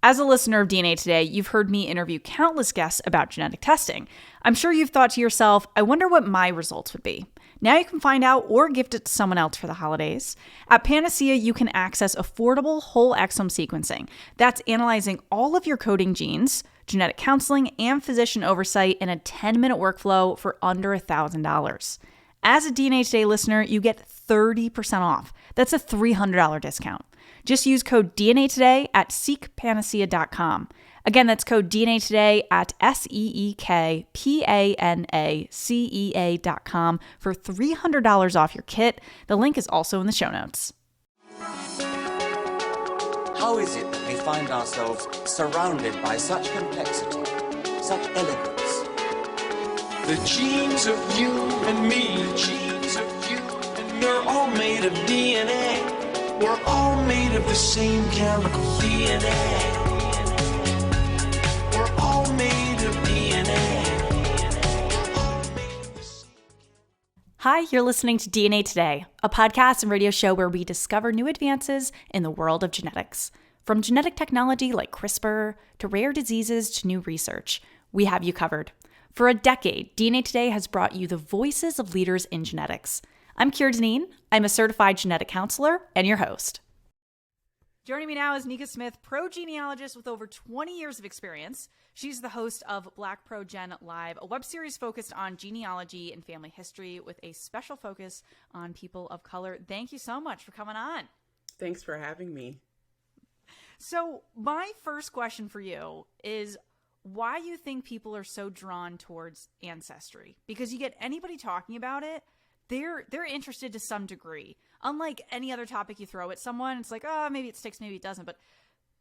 As a listener of DNA Today, you've heard me interview countless guests about genetic testing. I'm sure you've thought to yourself, I wonder what my results would be. Now you can find out or gift it to someone else for the holidays. At Panacea, you can access affordable whole exome sequencing. That's analyzing all of your coding genes, genetic counseling, and physician oversight in a 10-minute workflow for under $1,000. As a DNA Today listener, you get 30% off. That's a $300 discount. Just use code DNA Today at seekpanacea.com. Again, that's code DNA Today at SEEKPANACEA.com for $300 off your kit. The link is also in the show notes. How is it that we find ourselves surrounded by such complexity, such elegance? The genes of you and me, the genes of you and me, we're all made of DNA. We're all made of the same chemical DNA. We're all made of DNA. We're all made of the same. Hi, you're listening to DNA Today, a podcast and radio show where we discover new advances in the world of genetics. From genetic technology like CRISPR to rare diseases to new research, we have you covered. For a decade, DNA Today has brought you the voices of leaders in genetics. I'm Keira Deneen. I'm a certified genetic counselor and your host. Joining me now is Nicka Smith, pro-genealogist with over 20 years of experience. She's the host of BlackProGen Live, a web series focused on genealogy and family history with a special focus on people of color. Thank you so much for coming on. Thanks for having me. So my first question for you is why you think people are so drawn towards Ancestry? Because you get anybody talking about it, they're interested to some degree. Unlike any other topic you throw at someone, it's like, oh, maybe it sticks, maybe it doesn't. But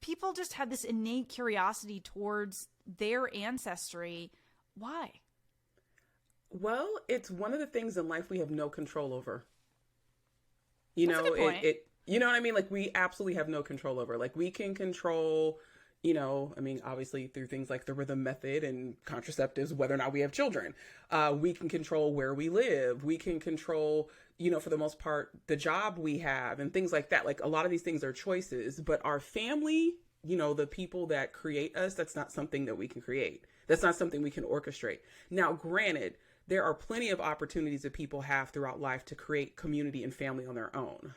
people just have this innate curiosity towards their ancestry. Why? Well, it's one of the things in life we have no control over. You That's know, a good point. you know what I mean? Like, we absolutely have no control over. Like, we can control, you know, I mean, obviously through things like the rhythm method and contraceptives, whether or not we have children. We can control where we live. We can control, you know, for the most part, the job we have and things like that. Like, a lot of these things are choices, but our family, you know, the people that create us, that's not something that we can create. That's not something we can orchestrate. Now, granted, there are plenty of opportunities that people have throughout life to create community and family on their own.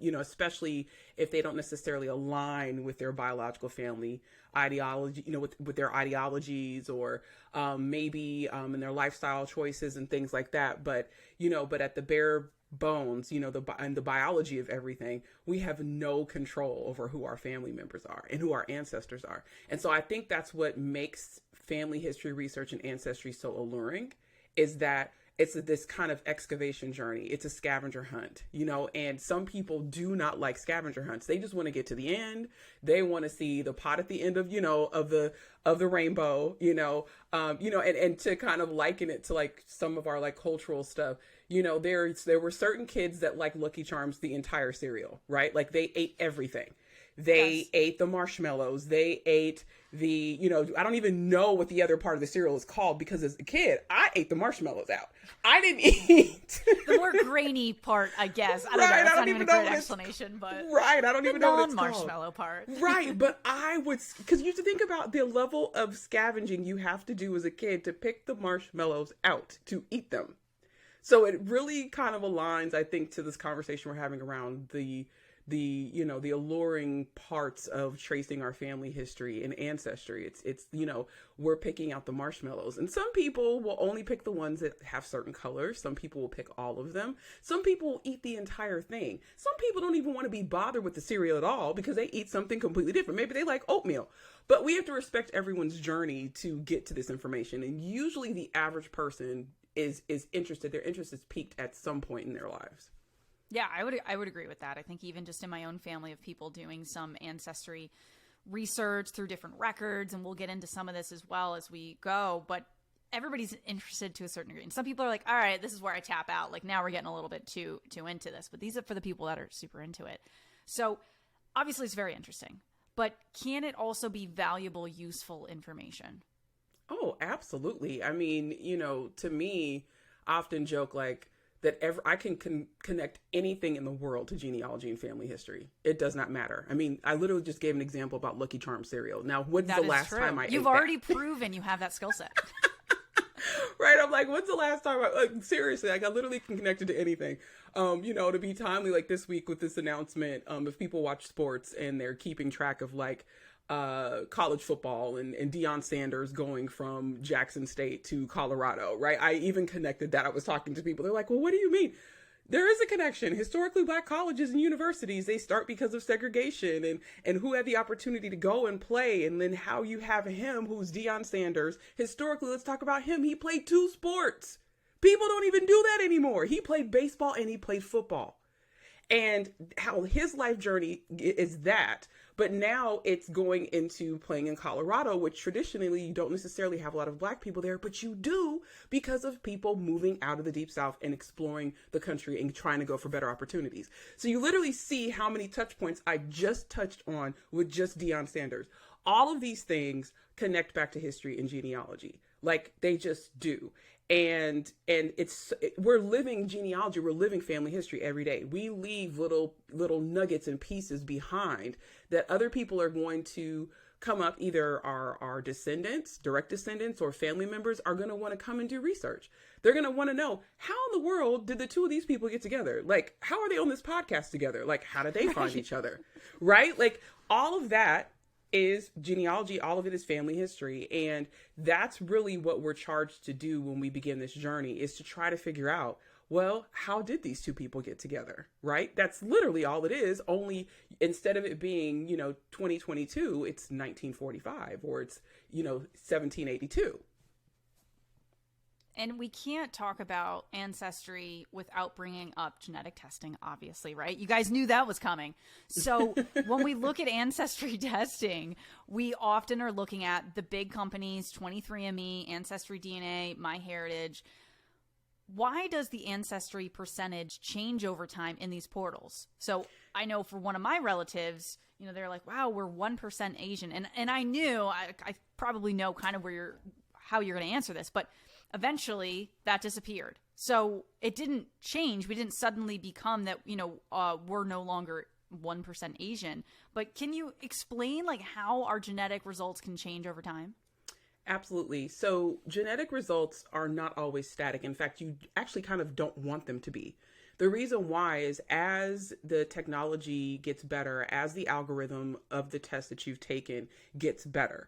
You know, especially if they don't necessarily align with their biological family ideology, you know, with their ideologies or maybe in their lifestyle choices and things like that. But, you know, but at the bare bones, you know, and the biology of everything, we have no control over who our family members are and who our ancestors are. And so I think that's what makes family history research and ancestry so alluring, is that it's this kind of excavation journey. It's a scavenger hunt, you know, and some people do not like scavenger hunts. They just want to get to the end. They want to see the pot at the end of, you know, of the rainbow, and to kind of liken it to like some of our like cultural stuff. You know, there were certain kids that like Lucky Charms, the entire cereal, right? Like they ate everything. They ate the marshmallows. They ate the, you know, I don't even know what the other part of the cereal is called because as a kid, I ate the marshmallows out. I didn't eat the more grainy part, I guess. I don't know. It's not even a great explanation, but right. I don't even know what it's called. Non-marshmallow part. Right. But I would, because you have to think about the level of scavenging you have to do as a kid to pick the marshmallows out to eat them. So it really kind of aligns, I think, to this conversation we're having around the you know, the alluring parts of tracing our family history and ancestry. It's, you know, we're picking out the marshmallows, and some people will only pick the ones that have certain colors. Some people will pick all of them. Some people will eat the entire thing. Some people don't even want to be bothered with the cereal at all because they eat something completely different. Maybe they like oatmeal, but we have to respect everyone's journey to get to this information. And usually the average person is interested. Their interest is piqued at some point in their lives. Yeah, I would agree with that. I think even just in my own family of people doing some ancestry research through different records, and we'll get into some of this as well as we go, but everybody's interested to a certain degree. And some people are like, all right, this is where I tap out. Like now we're getting a little bit too into this, but these are for the people that are super into it. So obviously it's very interesting, but can it also be valuable, useful information? Oh, absolutely. I mean, you know, to me, I often joke like that I can connect anything in the world to genealogy and family history. It does not matter. I mean, I literally just gave an example about Lucky Charms cereal. Now, when's the last time I ate You've already proven you have that skill set. Right? I'm like, when's the last time seriously, like I literally can connect it to anything. To be timely, like this week with this announcement, if people watch sports and they're keeping track of like college football and Deion Sanders going from Jackson State to Colorado, right? I even connected that. I was talking to people. They're like, well, what do you mean? There is a connection. Historically, Black colleges and universities, they start because of segregation and who had the opportunity to go and play. And then how you have him, who's Deion Sanders. Historically, let's talk about him. He played 2 sports. People don't even do that anymore. He played baseball and he played football. And how his life journey is that. But now it's going into playing in Colorado, which traditionally you don't necessarily have a lot of Black people there, but you do because of people moving out of the Deep South and exploring the country and trying to go for better opportunities. So you literally see how many touch points I just touched on with just Deion Sanders. All of these things connect back to history and genealogy. Like they just do. And we're living genealogy, we're living family history every day. We leave little nuggets and pieces behind that other people are going to come up, either our descendants, direct descendants, or family members are going to want to come and do research. They're going to want to know, how in the world did the 2 of these people get together? Like, how are they on this podcast together? Like, how did they find each other? Right? Like, all of that is genealogy. All of it is family history. And that's really what we're charged to do when we begin this journey, is to try to figure out, well, how did these 2 people get together? Right? That's literally all it is. Only instead of it being, 2022, it's 1945 or it's, 1782. And we can't talk about ancestry without bringing up genetic testing, obviously, right? You guys knew that was coming. So when we look at ancestry testing, we often are looking at the big companies, 23andMe, Ancestry DNA, MyHeritage. Why does the ancestry percentage change over time in these portals? So I know for one of my relatives, they're like, wow, we're 1% Asian. And I knew, I probably know kind of how you're going to answer this, but eventually that disappeared. So it didn't change. We didn't suddenly become that, we're no longer 1% Asian. But can you explain like how our genetic results can change over time? Absolutely. So genetic results are not always static. In fact, you actually kind of don't want them to be. The reason why is as the technology gets better, as the algorithm of the test that you've taken gets better,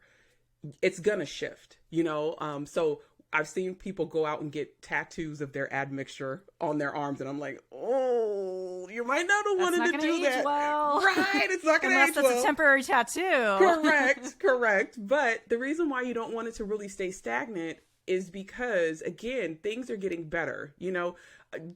it's going to shift, so I've seen people go out and get tattoos of their admixture on their arms, and I'm like, oh, you might not have wanted to do that. Well. Right? It's not going to age well. Unless it's a temporary tattoo. Correct. But the reason why you don't want it to really stay stagnant is because, again, things are getting better.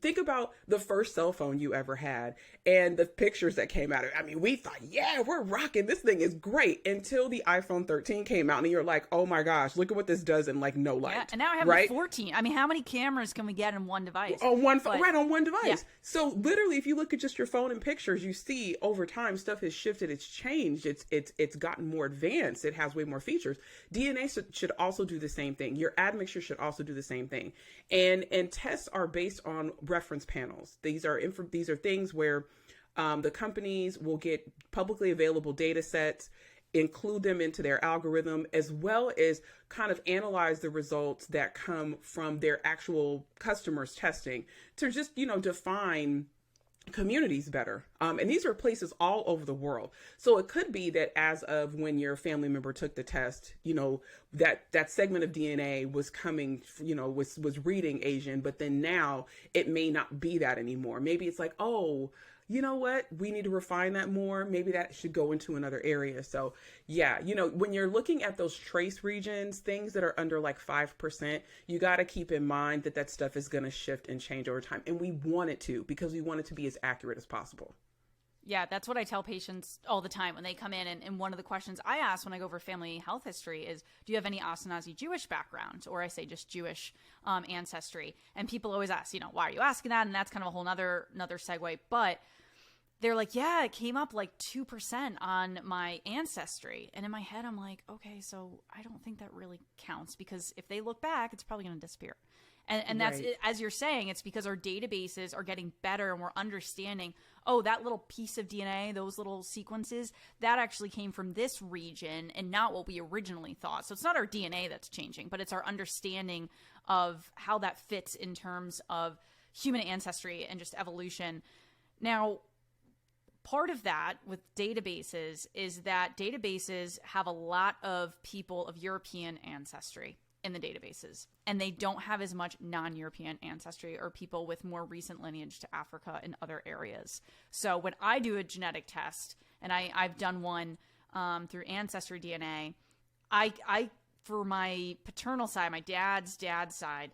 Think about the first cell phone you ever had and the pictures that came out of it. I mean, we thought, yeah, we're rocking. This thing is great, until the iPhone 13 came out and you're like, oh my gosh, look at what this does in like no light. Yeah, and now I have a 14. I mean, how many cameras can we get in one device? On one device. Yeah. So literally, if you look at just your phone and pictures, you see over time stuff has shifted. It's changed. It's gotten more advanced. It has way more features. DNA should also do the same thing. Your admixture should also do the same thing. And tests are based on reference panels. These are things where the companies will get publicly available data sets, include them into their algorithm, as well as kind of analyze the results that come from their actual customers' testing to just, define communities better. And these are places all over the world. So it could be that as of when your family member took the test, that segment of DNA was coming, was reading Asian, but then now it may not be that anymore. Maybe it's like, oh, you know what? We need to refine that more. Maybe that should go into another area. So yeah, when you're looking at those trace regions, things that are under like 5%, you got to keep in mind that stuff is going to shift and change over time. And we want it to, because we want it to be as accurate as possible. Yeah, that's what I tell patients all the time when they come in. And one of the questions I ask when I go over family health history is, do you have any Ashkenazi Jewish background? Or I say just Jewish ancestry. And people always ask, why are you asking that? And that's kind of a whole another segue. But they're like, yeah, it came up like 2% on my ancestry. And in my head, I'm like, okay, so I don't think that really counts, because if they look back, it's probably going to disappear. And that's it, as you're saying, it's because our databases are getting better and we're understanding, oh, that little piece of DNA, those little sequences, that actually came from this region and not what we originally thought. So it's not our DNA that's changing, but it's our understanding of how that fits in terms of human ancestry and just evolution. Now, part of that with databases is that databases have a lot of people of European ancestry in the databases, and they don't have as much non-European ancestry or people with more recent lineage to Africa and other areas. So when I do a genetic test, and I've done one through Ancestry DNA, I for my paternal side, my dad's side,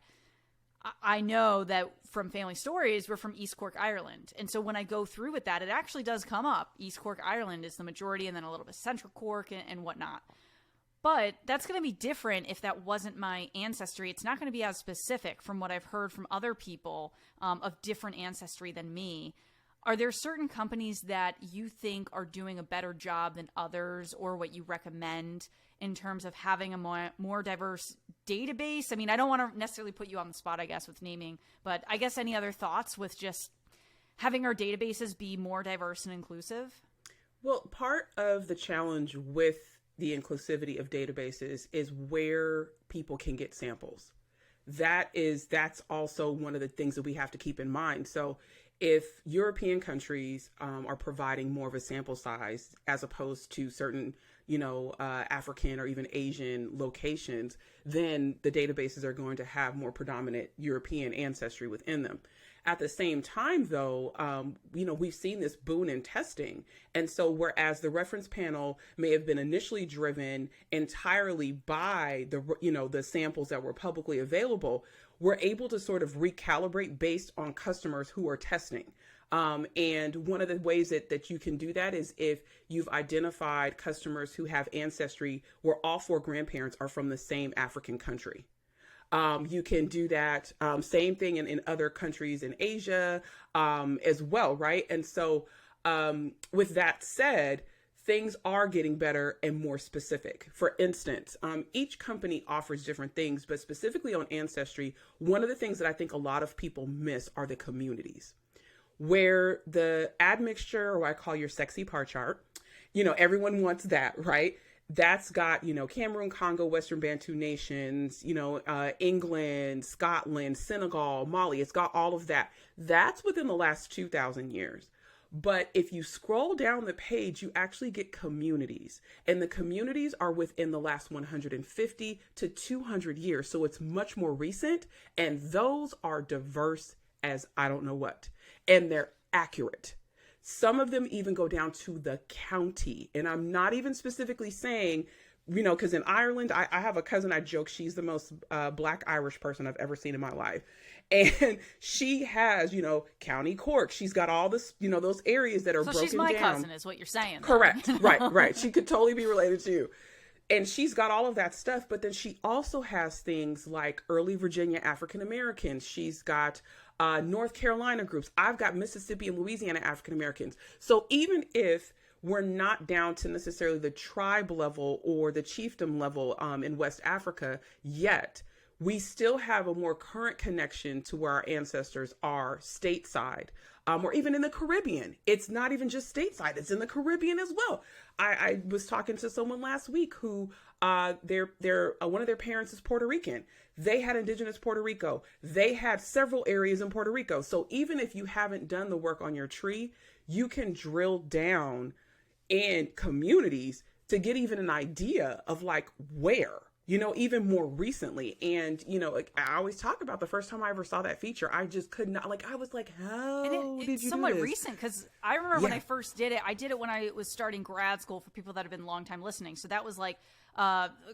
I know that from family stories, we're from East Cork, Ireland. And so when I go through with that, it actually does come up. East Cork, Ireland is the majority, and then a little bit Central Cork and whatnot. But that's going to be different if that wasn't my ancestry. It's not going to be as specific from what I've heard from other people of different ancestry than me. Are there certain companies that you think are doing a better job than others, or what you recommend in terms of having a more diverse database? I mean, I don't want to necessarily put you on the spot, I guess, with naming, but I guess any other thoughts with just having our databases be more diverse and inclusive? Well, part of the challenge with the inclusivity of databases is where people can get samples. That's also one of the things that we have to keep in mind. So if European countries are providing more of a sample size as opposed to certain, African or even Asian locations, then the databases are going to have more predominant European ancestry within them. At the same time, though, we've seen this boon in testing. And so whereas the reference panel may have been initially driven entirely by the samples that were publicly available, we're able to sort of recalibrate based on customers who are testing. And one of the ways that you can do that is if you've identified customers who have ancestry where all four grandparents are from the same African country. You can do that. Same thing in other countries in Asia as well, right? And so with that said, things are getting better and more specific. For instance, each company offers different things, but specifically on Ancestry, one of the things that I think a lot of people miss are the communities, where the admixture, or what I call your sexy pie chart, everyone wants that, right? That's got, Cameroon, Congo, Western Bantu nations, England, Scotland, Senegal, Mali. It's got all of that. That's within the last 2,000 years. But if you scroll down the page, you actually get communities, and the communities are within the last 150 to 200 years. So it's much more recent, and those are diverse as I don't know what, and they're accurate. Some of them even go down to the county. And I'm not even specifically saying, because in Ireland, I have a cousin, I joke, she's the most Black Irish person I've ever seen in my life. And she has, County Cork. She's got all this, those areas that are broken down. So she's my cousin is what you're saying. Correct. Right. She could totally be related to you. And she's got all of that stuff. But then she also has things like early Virginia African Americans. She's got North Carolina groups. I've got Mississippi and Louisiana African Americans. So even if we're not down to necessarily the tribe level or the chiefdom level in West Africa yet, we still have a more current connection to where our ancestors are stateside, or even in the Caribbean. It's not even just stateside, it's in the Caribbean as well. I was talking to someone last week who one of their parents is Puerto Rican. They had indigenous Puerto Rico. They had several areas in Puerto Rico. So even if you haven't done the work on your tree, you can drill down in communities to get even an idea of like where, even more recently. And, I always talk about the first time I ever saw that feature, I just could not, I was like, how did you do this? It's somewhat recent, because I remember when I first did it, I did it when I was starting grad school, for people that have been long time listening. So that was like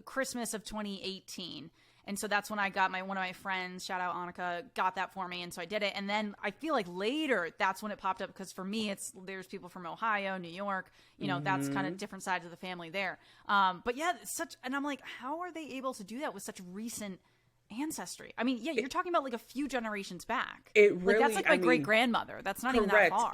Christmas of 2018. And so that's when I got one of my friends, shout out Annika, got that for me. And so I did it. And then I feel like later, that's when it popped up. Because for me, there's people from Ohio, New York, that's kind of different sides of the family there. But yeah, and I'm like, how are they able to do that with such recent ancestry? I mean, you're talking about like a few generations back. It really, that's like my great grandmother. That's not even that far.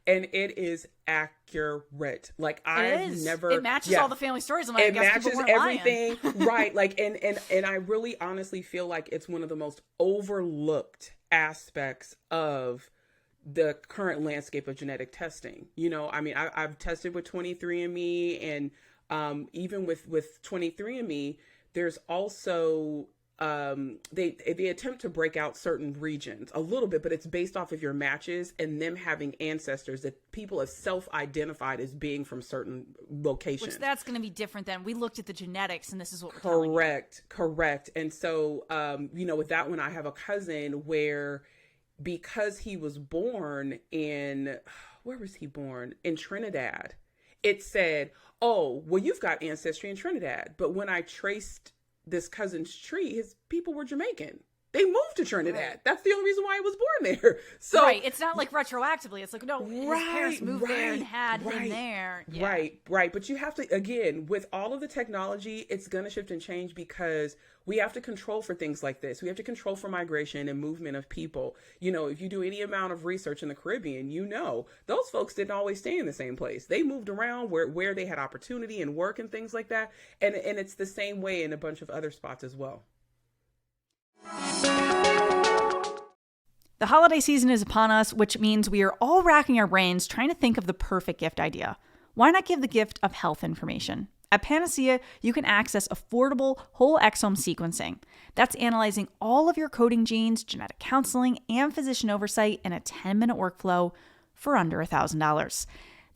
And it is accurate. Like I've never, it matches all the family stories. I'm like, it matches everything. Lying. Right. Like, and I really honestly feel like it's one of the most overlooked aspects of the current landscape of genetic testing. You know, I mean, I've tested with 23andMe, and even with 23andMe, there's also they attempt to break out certain regions a little bit, but it's based off of your matches and them having ancestors that people have self-identified as being from certain locations. Which that's going to be different than we looked at the genetics, and this is what we're correct. And so, you know, with that one, I have a cousin where, because he was born in, where was he born? In Trinidad. It said, oh, well, you've got ancestry in Trinidad. But when I traced this cousin's tree, his people were Jamaican. They moved to Trinidad. Right. That's the only reason why he was born there. So right. It's not like retroactively. It's like, no, his parents moved there and had him there. Yeah. Right. But you have to, again, with all of the technology, it's going to shift and change because we have to control for things like this. We have to control for migration and movement of people. You know, if you do any amount of research in the Caribbean, you know, those folks didn't always stay in the same place. They moved around where they had opportunity and work and things like that. And it's the same way in a bunch of other spots as well. The holiday season is upon us, which means we are all racking our brains trying to think of the perfect gift idea. Why not give the gift of health information? At Panacea, you can access affordable whole exome sequencing. That's analyzing all of your coding genes, genetic counseling, and physician oversight in a 10-minute workflow for under $1,000.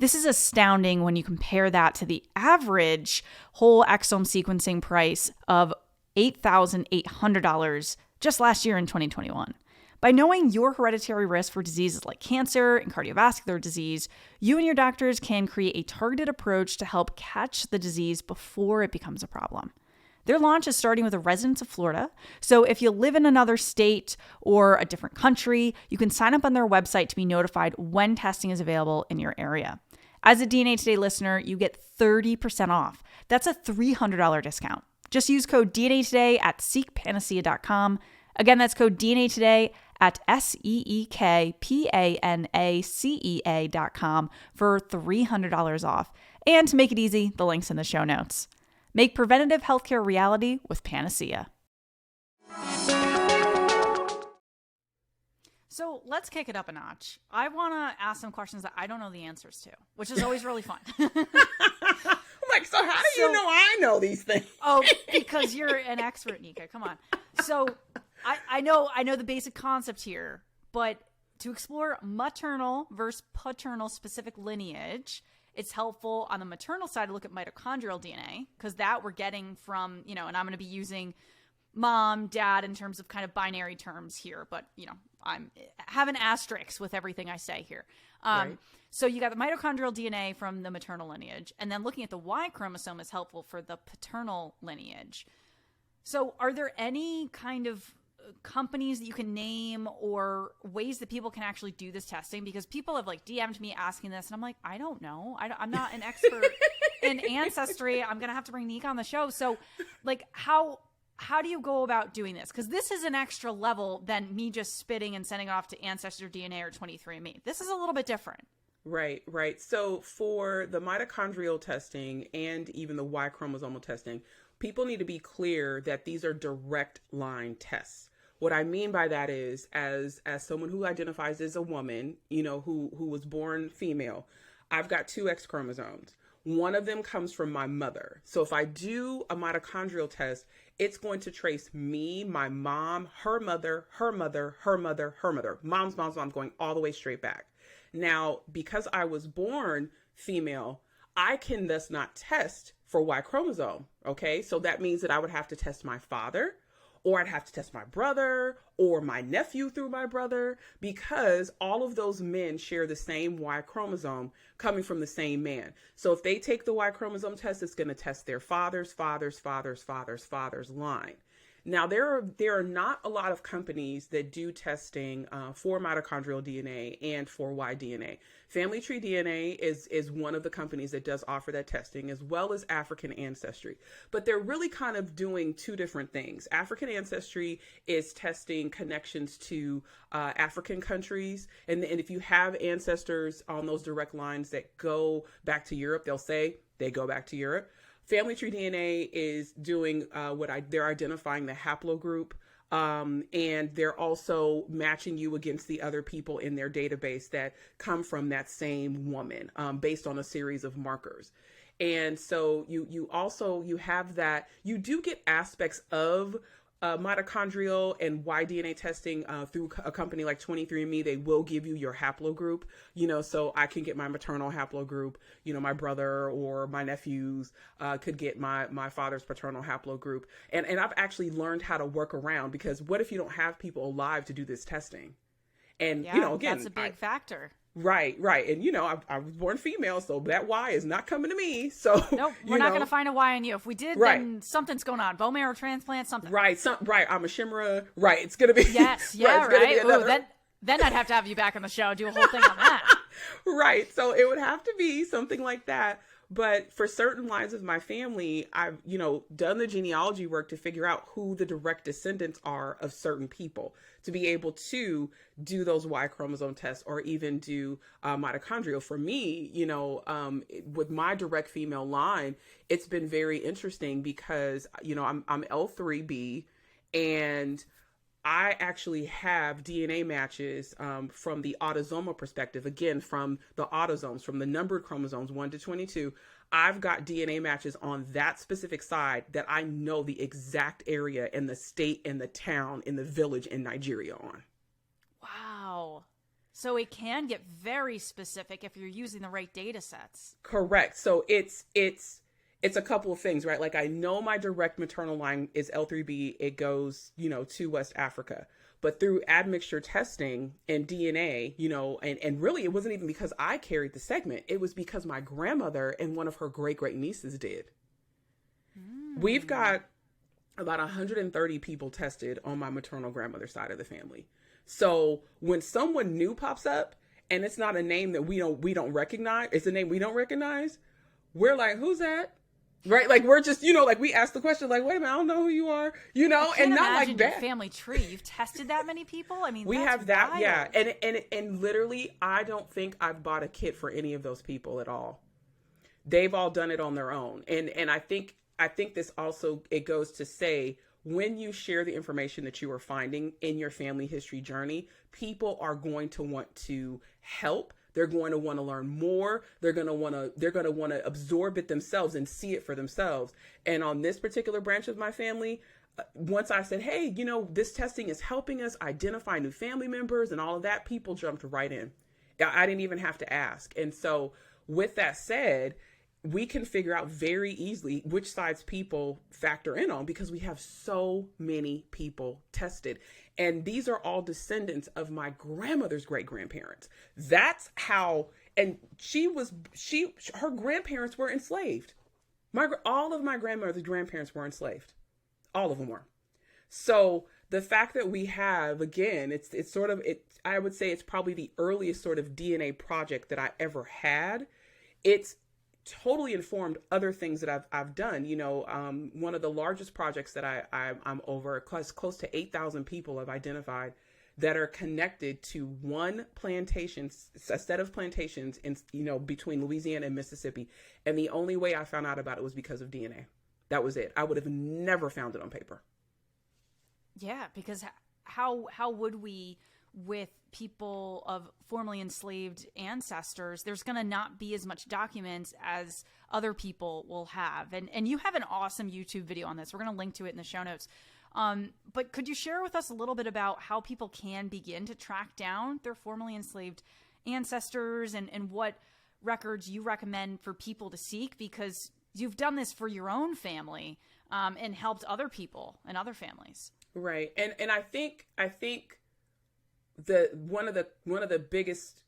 This is astounding when you compare that to the average whole exome sequencing price of $8,800 just last year in 2021. By knowing your hereditary risk for diseases like cancer and cardiovascular disease, you and your doctors can create a targeted approach to help catch the disease before it becomes a problem. Their launch is starting with the residents of Florida, so if you live in another state or a different country, you can sign up on their website to be notified when testing is available in your area. As a DNA Today listener, you get 30% off. That's a $300 discount. Just use code DNA Today at seekpanacea.com. Again, that's code DNA Today at SEEKPANACEA.com for $300 off. And to make it easy, the link's in the show notes. Make preventative healthcare a reality with Panacea. So let's kick it up a notch. I want to ask some questions that I don't know the answers to, which is always really fun. I'm like, so how do you know I know these things? Oh, because you're an expert, Nicka. Come on. So I know the basic concept here, but to explore maternal versus paternal specific lineage, it's helpful on the maternal side to look at mitochondrial DNA, because that we're getting from, and I'm going to be using mom, dad in terms of kind of binary terms here, but, I'm having asterisks with everything I say here. Right. So you got the mitochondrial DNA from the maternal lineage, and then looking at the Y chromosome is helpful for the paternal lineage. So are there any kind of companies that you can name or ways that people can actually do this testing? Because people have DM'd me asking this, and I'm like, I don't know. I'm not an expert in Ancestry. I'm going to have to bring Nicka on the show. So how do you go about doing this? Because this is an extra level than me just spitting and sending it off to Ancestry DNA or 23andMe. This is a little bit different. Right. So for the mitochondrial testing and even the Y chromosomal testing, people need to be clear that these are direct line tests. What I mean by that is, as someone who identifies as a woman, who was born female, I've got 2 X chromosomes. One of them comes from my mother. So if I do a mitochondrial test, it's going to trace me, my mom, her mother, her mother, her mother, her mother, mom's going all the way straight back. Now, because I was born female, I can thus not test for Y chromosome. Okay. So that means that I would have to test my father, or I'd have to test my brother or my nephew through my brother, because all of those men share the same Y chromosome coming from the same man. So if they take the Y chromosome test, it's going to test their father's line. Now, there are not a lot of companies that do testing for mitochondrial DNA and for Y-DNA. Family Tree DNA is one of the companies that does offer that testing, as well as African Ancestry. But they're really kind of doing two different things. African Ancestry is testing connections to African countries. And if you have ancestors on those direct lines that go back to Europe, they'll say they go back to Europe. Family Tree DNA is doing they're identifying the haplogroup, and they're also matching you against the other people in their database that come from that same woman, based on a series of markers. And so you have that. You do get aspects of mitochondrial and Y-DNA testing through a company like 23andMe. They will give you your haplogroup, so I can get my maternal haplogroup, my brother or my nephews could get my father's paternal haplogroup. And I've actually learned how to work around, because what if you don't have people alive to do this testing? And, again, that's a big factor. Right. And, I was born female, so that Y is not coming to me. So nope, we're not going to find a Y in you. If we did, then something's going on. Bone marrow transplant, something. Right. I'm a Shimra. Right. It's going to be. Yes. Yeah. Right. Ooh, then I'd have to have you back on the show, do a whole thing on that. Right. So it would have to be something like that. But for certain lines of my family, I've, done the genealogy work to figure out who the direct descendants are of certain people, to be able to do those Y chromosome tests, or even do mitochondrial. For me, with my direct female line, it's been very interesting because, I'm L3B, and I actually have DNA matches from the autosomal perspective, again, from the autosomes, from the numbered chromosomes 1 to 22. I've got DNA matches on that specific side that I know the exact area and the state and the town and the village in Nigeria on. Wow. So it can get very specific if you're using the right data sets. Correct. So it's a couple of things, right? Like, I know my direct maternal line is L3B. It goes, to West Africa. But through admixture testing and DNA, and really it wasn't even because I carried the segment. It was because my grandmother and one of her great nieces did. We've got about 130 people tested on my maternal grandmother's side of the family. So when someone new pops up and it's not a name that we don't recognize, it's a name we don't recognize, we're like, who's that? Right? Like, we're just, we ask the question, like, wait a minute, I don't know who you are, and not like that. Your family tree. You've tested that many people? I mean, we that's have that. wild. Yeah. And literally, I don't think I've bought a kit for any of those people at all. They've all done it on their own. And I think this also, it goes to say, when you share the information that you are finding in your family history journey, people are going to want to help. They're going to want to learn more. They're going to want to absorb it themselves and see it for themselves. And on this particular branch of my family, once I said, hey, this testing is helping us identify new family members and all of that, people jumped right in. I didn't even have to ask. And so with that said, we can figure out very easily which sides people factor in on, because we have so many people tested. And these are all descendants of my grandmother's great-grandparents. That's how, and her grandparents were enslaved. All of my grandmother's grandparents were enslaved. All of them were. So the fact that we have, again, it's sort of, I would say it's probably the earliest sort of DNA project that I ever had. It's totally informed other things that I've done. One of the largest projects that I'm over, close to 8,000 people I've identified that are connected to one plantation, a set of plantations in, between Louisiana and Mississippi. And the only way I found out about it was because of DNA. That was it. I would have never found it on paper. Yeah, because how would we, with people of formerly enslaved ancestors, there's going to not be as much documents as other people will have. And you have an awesome YouTube video on this. We're going to link to it in the show notes. But could you share with us a little bit about how people can begin to track down their formerly enslaved ancestors and what records you recommend for people to seek? Because you've done this for your own family and helped other people and other families. Right. And I think one of the biggest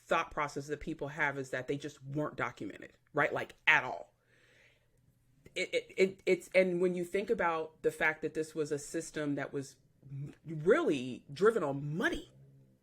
thought processes that people have is that they just weren't documented, right? Like, at all. it's, and when you think about the fact that this was a system that was really driven on money,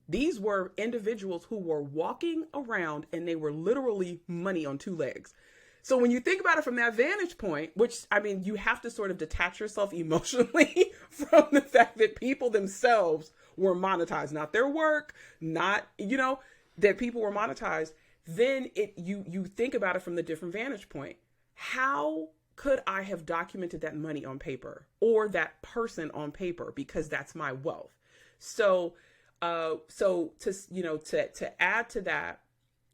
these were individuals who were walking around and they were literally money on two legs. So when you think about it from that vantage point, which, I mean, you have to sort of detach yourself emotionally from the fact that people themselves were monetized, not their work, not, you know, that people were monetized. Then you think about it from the different vantage point. How could I have documented that money on paper or that person on paper? Because that's my wealth. So to add to that,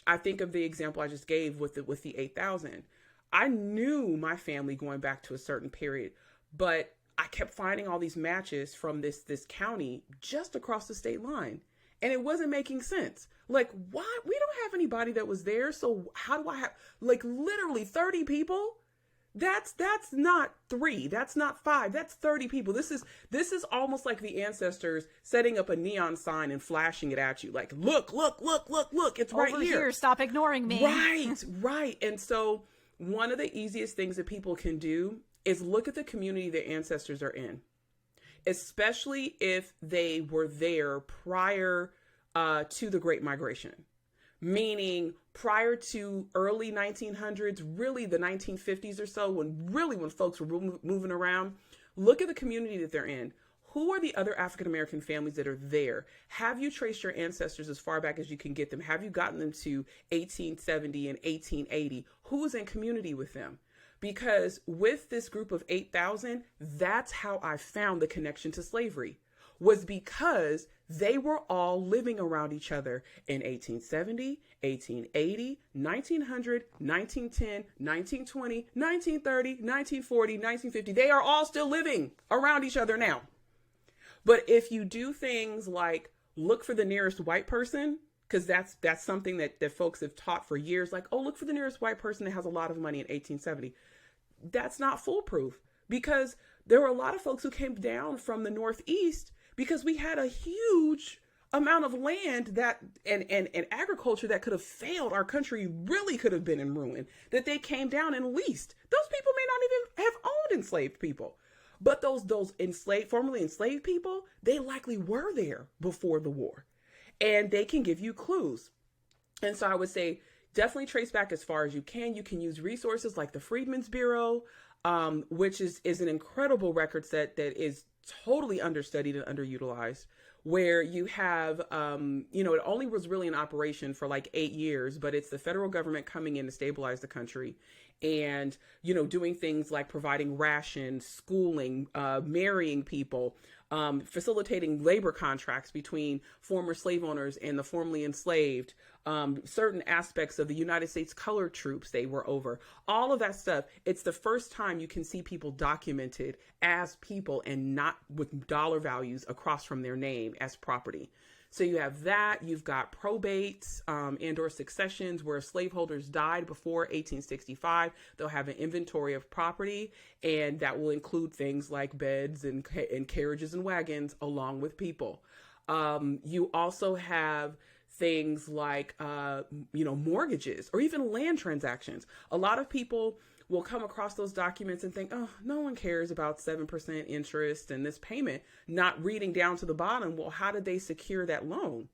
I think of the example I just gave with the 8,000. I knew my family going back to a certain period, but I kept finding all these matches from this county just across the state line. And it wasn't making sense. Like, why? We don't have anybody that was there. So how do I have, like, literally 30 people? That's not 3. That's not 5. That's 30 people. This is almost like the ancestors setting up a neon sign and flashing it at you. Like, look, it's right over here. Stop ignoring me. Right. And so one of the easiest things that people can do is look at the community their ancestors are in, especially if they were there prior to the Great Migration. Meaning prior to early 1900s, really the 1950s or so, when folks were moving around. Look at the community that they're in. Who are the other African-American families that are there? Have you traced your ancestors as far back as you can get them? Have you gotten them to 1870 and 1880? Who is in community with them? Because with this group of 8,000, that's how I found the connection to slavery, was because they were all living around each other in 1870, 1880, 1900, 1910, 1920, 1930, 1940, 1950. They are all still living around each other now. But if you do things like look for the nearest white person, because that's something that folks have taught for years, like, oh, look for the nearest white person that has a lot of money in 1870. That's not foolproof, because there were a lot of folks who came down from the Northeast because we had a huge amount of land that and agriculture that could have failed. Our country really could have been in ruin, that they came down and leased. Those people may not even have owned enslaved people, but those formerly enslaved people, they likely were there before the war, and they can give you clues. And so I would say definitely trace back as far as you can. You can use resources like the Freedmen's Bureau, which is an incredible record set that is totally understudied and underutilized, where you have, it only was really in operation for like 8 years, but it's the federal government coming in to stabilize the country and, doing things like providing rations, schooling, marrying people, facilitating labor contracts between former slave owners and the formerly enslaved, certain aspects of the United States colored troops they were over, all of that stuff. It's the first time you can see people documented as people and not with dollar values across from their name as property. So you have that. You've got probates and or successions where slaveholders died before 1865. They'll have an inventory of property, and that will include things like beds and carriages and wagons along with people. You also have things like, mortgages or even land transactions. A lot of people will come across those documents and think, oh, no one cares about 7% interest and this payment, not reading down to the bottom. Well, how did they secure that loan?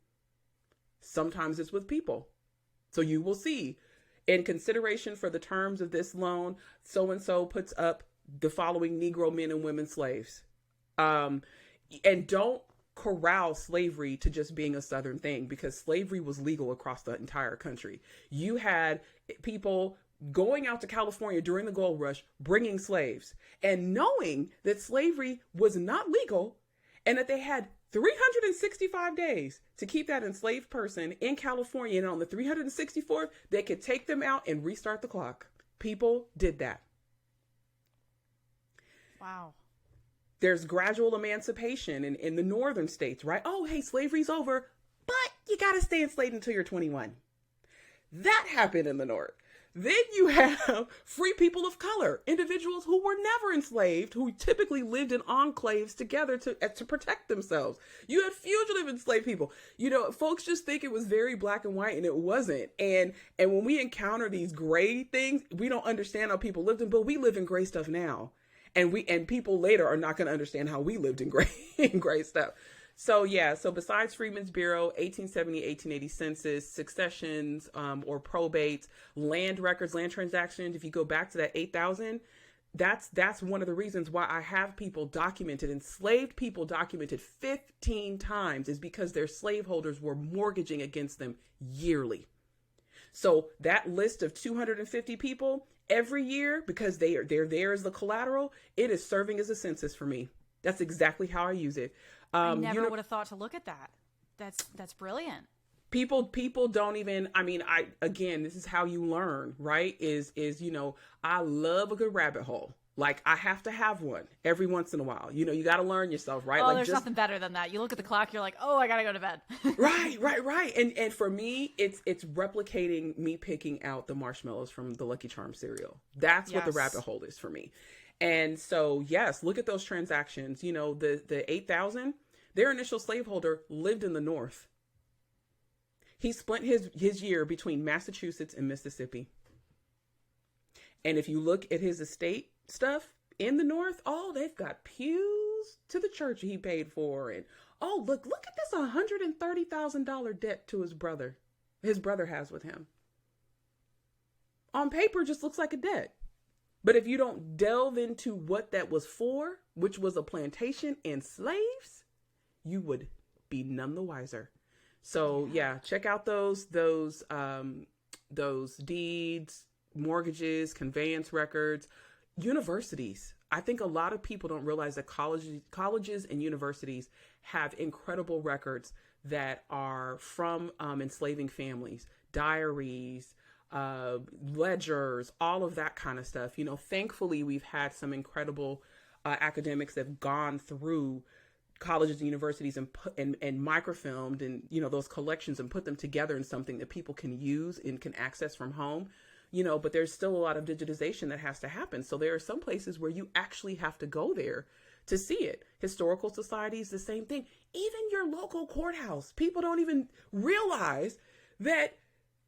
Sometimes it's with people. So you will see, in consideration for the terms of this loan, so-and-so puts up the following Negro men and women slaves. And don't corral slavery to just being a Southern thing, because slavery was legal across the entire country. You had people going out to California during the gold rush, bringing slaves, and knowing that slavery was not legal and that they had 365 days to keep that enslaved person in California. And on the 364th, they could take them out and restart the clock. People did that. Wow. There's gradual emancipation in the northern states, right? Oh, hey, slavery's over, but you got to stay enslaved until you're 21. That happened in the North. Then you have free people of color, individuals who were never enslaved, who typically lived in enclaves together to protect themselves. You had fugitive enslaved people. You know, folks just think it was very black and white, and it wasn't. And when we encounter these gray things, we don't understand how people lived in, but we live in gray stuff now. And people later are not going to understand how we lived in gray stuff. So yeah, so besides Freedmen's Bureau, 1870, 1880 census, successions or probates, land records, land transactions, if you go back to that 8,000, that's one of the reasons why I have people documented, enslaved people documented 15 times, is because their slaveholders were mortgaging against them yearly. So that list of 250 people every year, because they're there as the collateral, it is serving as a census for me. That's exactly how I use it. I never would have thought to look at that. That's brilliant. People don't even, again, this is how you learn, right? Is, I love a good rabbit hole. Like, I have to have one every once in a while. You got to learn yourself, right? Oh, like, there's nothing better than that. You look at the clock, you're like, oh, I got to go to bed. Right. And for me, it's replicating me picking out the marshmallows from the Lucky Charms cereal. That's what the rabbit hole is for me. And so, yes, look at those transactions. The 8,000, their initial slaveholder lived in the North. He spent his year between Massachusetts and Mississippi. And if you look at his estate stuff in the North, they've got pews to the church he paid for. And look at this $130,000 debt to his brother. His brother has with him. On paper, just looks like a debt. But if you don't delve into what that was for, which was a plantation and slaves, you would be none the wiser. So yeah, check out those deeds, mortgages, conveyance records, universities. I think a lot of people don't realize that colleges and universities have incredible records that are from enslaving families, diaries, ledgers, all of that kind of stuff. Thankfully, we've had some incredible academics that have gone through colleges and universities and microfilmed and those collections and put them together in something that people can use and can access from home. But there's still a lot of digitization that has to happen. So there are some places where you actually have to go there to see it. Historical societies, the same thing. Even your local courthouse, people don't even realize that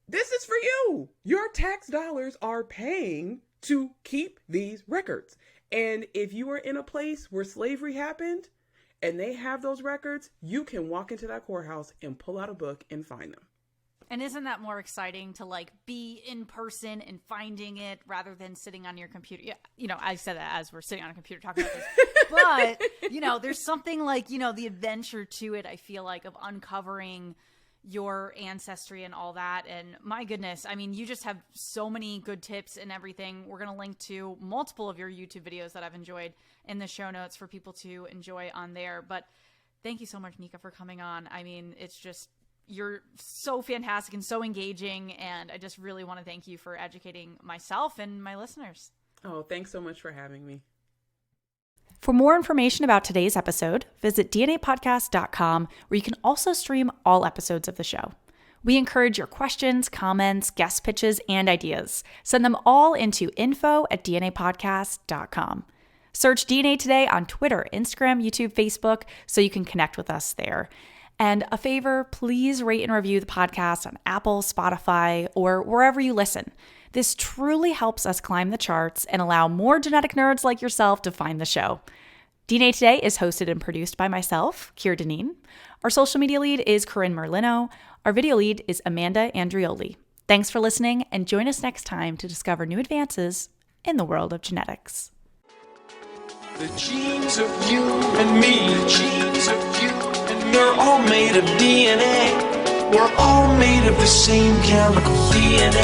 this is for you. Your tax dollars are paying to keep these records. And if you are in a place where slavery happened and they have those records, you can walk into that courthouse and pull out a book and find them. And isn't that more exciting to be in person and finding it rather than sitting on your computer? Yeah, I said that as we're sitting on a computer talking about this. But, there's something the adventure to it, I feel like, of uncovering your ancestry and all that. And my goodness, you just have so many good tips and everything. We're going to link to multiple of your YouTube videos that I've enjoyed in the show notes for people to enjoy on there. But thank you so much, Nicka, for coming on. It's just, you're so fantastic and so engaging. And I just really want to thank you for educating myself and my listeners. Oh, thanks so much for having me. For more information about today's episode, visit DNApodcast.com, where you can also stream all episodes of the show. We encourage your questions, comments, guest pitches, and ideas. Send them all into info@DNApodcast.com. Search DNA Today on Twitter, Instagram, YouTube, Facebook, so you can connect with us there. And a favor, please rate and review the podcast on Apple, Spotify, or wherever you listen. This truly helps us climb the charts and allow more genetic nerds like yourself to find the show. DNA Today is hosted and produced by myself, Keir Deneen. Our social media lead is Corinne Merlino. Our video lead is Amanda Andrioli. Thanks for listening, and join us next time to discover new advances in the world of genetics. The genes of you and me, the genes of you and they're all made of DNA. We're all made of the same chemical DNA.